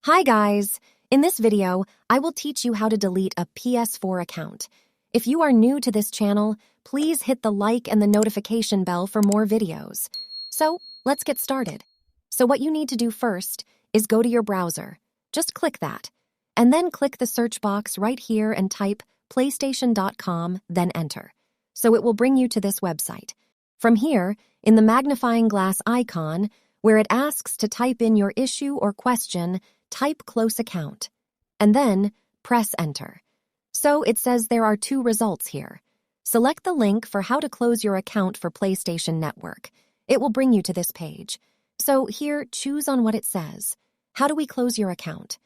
Hi guys! In this video, I will teach you how to delete a PS4 account. If you are new to this channel, please hit the like and the notification bell for more videos. So, let's get started. So what you need to do first is go to your browser. Just click that. And then click the search box right here and type PlayStation.com, then enter. So it will bring you to this website. From here, in the magnifying glass icon, where it asks to type in your issue or question, type close account, and then press enter. So it says there are two results here. Select the link for how to close your account for PlayStation Network. It will bring you to this page. So here, choose on what it says. How do we close your account?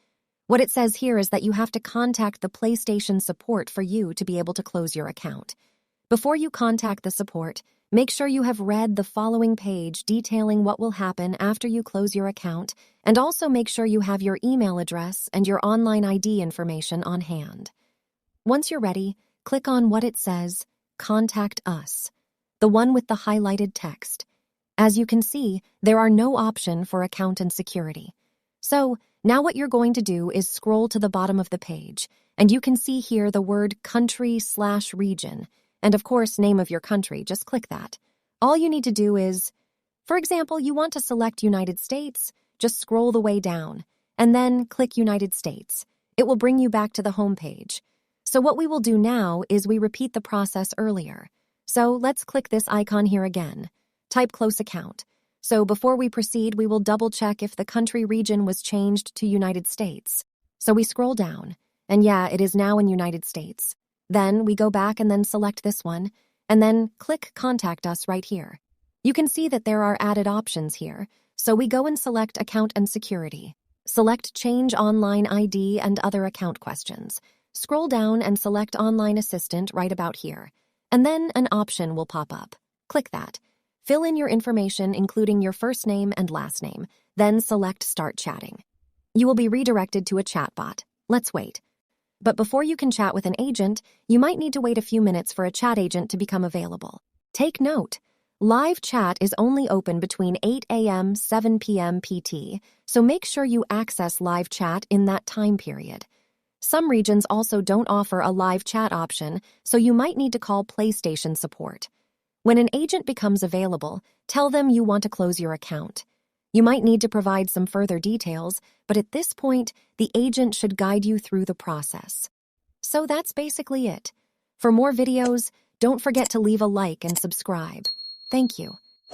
What it says here is that you have to contact the PlayStation support for you to be able to close your account. Before you contact the support, make sure you have read the following page detailing what will happen after you close your account, and also make sure you have your email address and your online ID information on hand. Once you're ready, click on what it says, Contact Us, the one with the highlighted text. As you can see, there are no option for account and security. So, now what you're going to do is scroll to the bottom of the page, and you can see here the word country/region. And of course, name of your country, just click that. All you need to do is, for example, you want to select United States, just scroll the way down, and then click United States. It will bring you back to the home page. So what we will do now is we repeat the process earlier. So let's click this icon here again. Type close account. So before we proceed, we will double check if the country region was changed to United States. So we scroll down, and yeah, it is now in United States. Then we go back and then select this one, and then click Contact Us right here. You can see that there are added options here, so we go and select Account and Security. Select Change Online ID and Other Account Questions. Scroll down and select Online Assistant right about here, and then an option will pop up. Click that. Fill in your information including your first name and last name, then select Start Chatting. You will be redirected to a chatbot. Let's wait. But before you can chat with an agent, you might need to wait a few minutes for a chat agent to become available. Take note, live chat is only open between 8 a.m. 7 p.m. PT, so make sure you access live chat in that time period. Some regions also don't offer a live chat option, so you might need to call PlayStation support. When an agent becomes available, tell them you want to close your account. You might need to provide some further details, but at this point, the agent should guide you through the process. So that's basically it. For more videos, don't forget to leave a like and subscribe. Thank you.